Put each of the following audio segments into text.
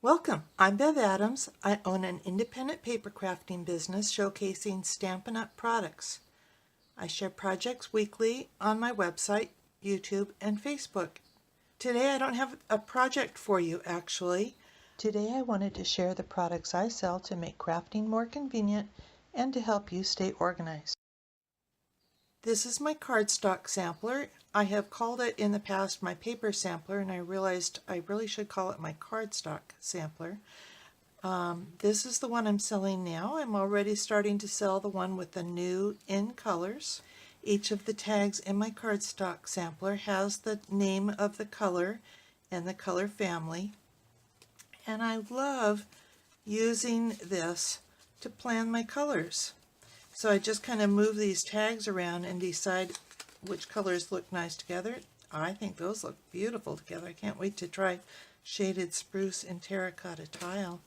Welcome, I'm Bev Adams. I own an independent paper crafting business showcasing Stampin' Up! Products. I share projects weekly on my website, YouTube, and Facebook. Today I don't have a project for you actually. Today I wanted to share the products I sell to make crafting more convenient and to help you stay organized. This is my cardstock sampler. I have called it in the past my paper sampler, and I realized I really should call it my cardstock sampler. This is the one I'm selling now. I'm already starting to sell the one with the new in colors. Each of the tags in my cardstock sampler has the name of the color and the color family. And I love using this to plan my colors. So I just kind of move these tags around and decide which colors look nice together. I think those look beautiful together. I can't wait to try shaded spruce and terracotta tile.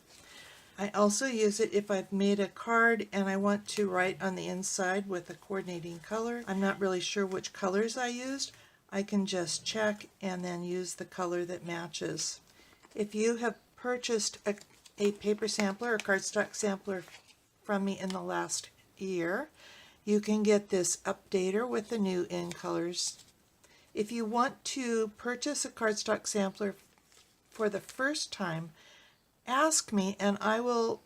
I also use it if I've made a card and I want to write on the inside with a coordinating color. I'm not really sure which colors I used. I can just check and then use the color that matches. If you have purchased a paper sampler or cardstock sampler from me in the last year, you can get this updater with the new in colors. If you want to purchase a cardstock sampler for the first time, ask me and I will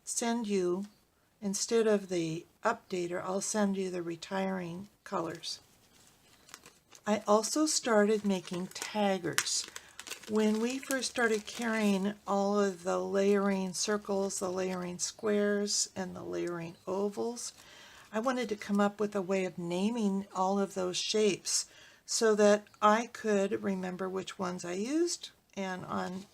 send you, instead of the updater, I'll send you the retiring colors. I also started making taggers. When we first started carrying all of the layering circles, the layering squares, and the layering ovals, I wanted to come up with a way of naming all of those shapes so that I could remember which ones I used, and on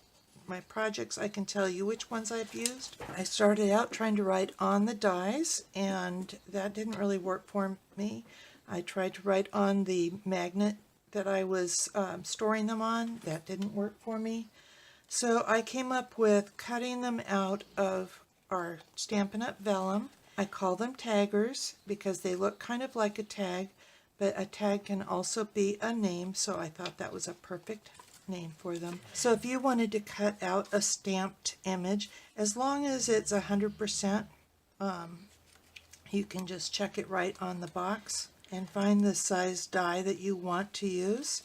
my projects I can tell you which ones I've used. I started out trying to write on the dies, and that didn't really work for me. I tried to write on the magnet that I was storing them on. That didn't work for me. So I came up with cutting them out of our Stampin' Up! Vellum. I call them taggers because they look kind of like a tag, but a tag can also be a name, so I thought that was a perfect name for them. So if you wanted to cut out a stamped image, as long as it's 100%, you can just check it right on the box and find the size die that you want to use,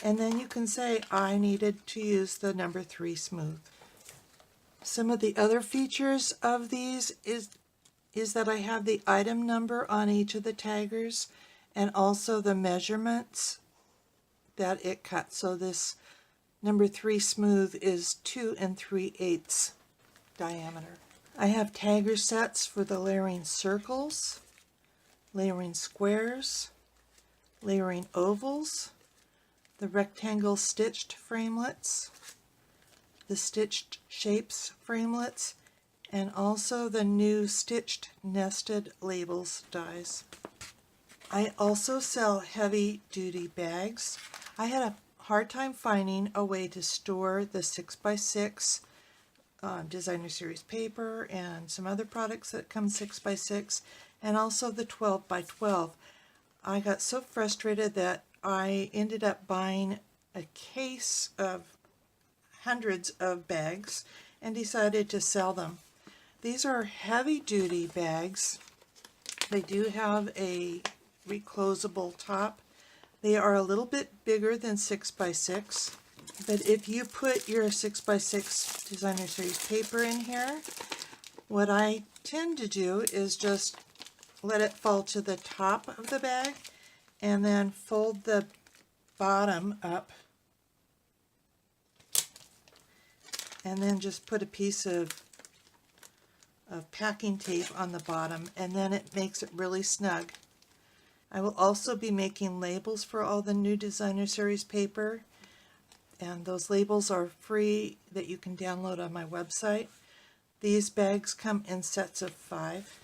and then you can say I needed to use the number 3 smooth. Some of the other features of these is that I have the item number on each of the taggers and also the measurements that it cuts. So this number 3 smooth is 2 3/8 diameter. I have tagger sets for the layering circles, layering squares, layering ovals, the rectangle stitched framelits, the stitched shapes framelits, and also the new stitched nested labels dies. I also sell heavy duty bags. I had a hard time finding a way to store the 6x6 designer series paper and some other products that come 6x6, and also the 12x12. I got so frustrated that I ended up buying a case of hundreds of bags and decided to sell them. These are heavy duty bags. They do have a reclosable top. They are a little bit bigger than 6x6, but if you put your 6x6 designer series paper in here, what I tend to do is just let it fall to the top of the bag and then fold the bottom up and then just put a piece of packing tape on the bottom, and then it makes it really snug. I will also be making labels for all the new designer series paper, and those labels are free that you can download on my website. These bags come in sets of 5.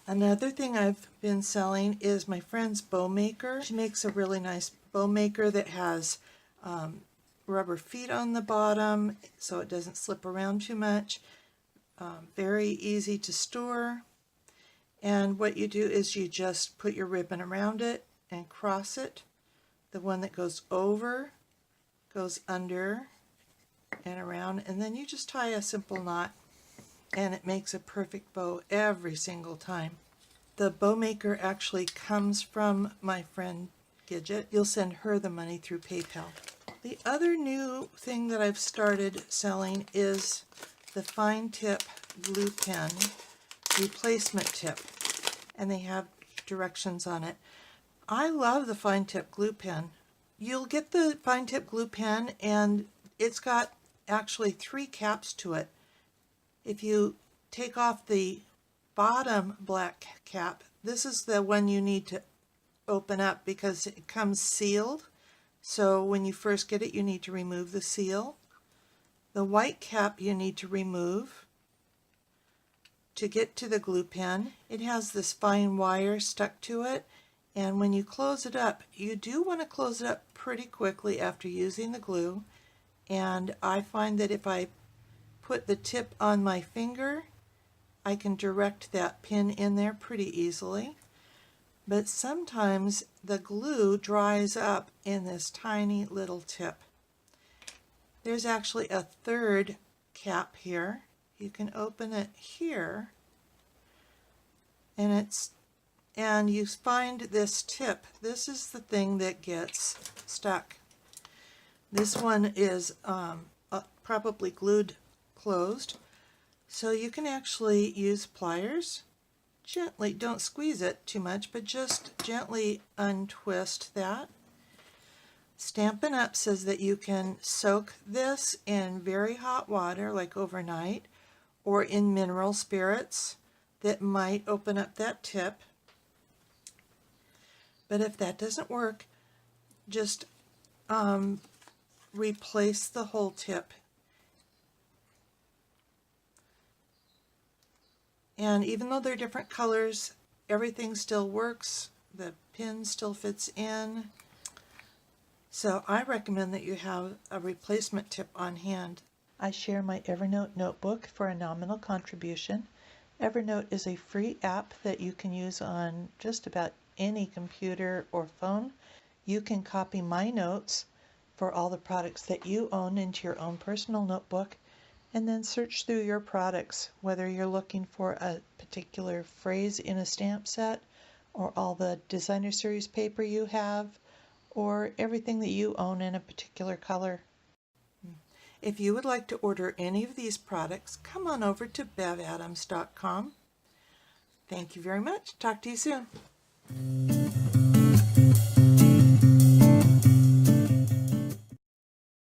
Another thing I've been selling is my friend's bow maker. She makes a really nice bow maker that has rubber feet on the bottom so it doesn't slip around too much. Very easy to store. And what you do is you just put your ribbon around it and cross it. The one that goes over goes under and around around, and then you just tie a simple knot, and it makes a perfect bow every single time. The bow maker actually comes from my friend Gidget. You'll send her the money through PayPal. The other new thing that I've started selling is the fine tip glue pen replacement tip, and they have directions on it. I love the fine tip glue pen. You'll get the fine tip glue pen, and it's got actually 3 caps to it. If you take off the bottom black cap, this is the one you need to open up because it comes sealed. So when you first get it, you need to remove the seal. The white cap you need to remove to get to the glue pen. It has this fine wire stuck to it, and when you close it up, you do want to close it up pretty quickly after using the glue. And I find that if I put the tip on my finger, I can direct that pin in there pretty easily. But sometimes the glue dries up in this tiny little tip. There's actually a 3rd cap here. You can open it here, and you find this tip. This is the thing that gets stuck. This one is probably glued closed, so you can actually use pliers. Gently, don't squeeze it too much, but just gently untwist that. Stampin' Up! Says that you can soak this in very hot water, like overnight, or in mineral spirits that might open up that tip. But if that doesn't work, just replace the whole tip. And even though they're different colors, everything still works. The pin still fits in. So I recommend that you have a replacement tip on hand. I share my Evernote notebook for a nominal contribution. Evernote is a free app that you can use on just about any computer or phone. You can copy my notes for all the products that you own into your own personal notebook, and then search through your products, whether you're looking for a particular phrase in a stamp set, or all the designer series paper you have, or everything that you own in a particular color. If you would like to order any of these products, come on over to bevadams.com. Thank you very much. Talk to you soon.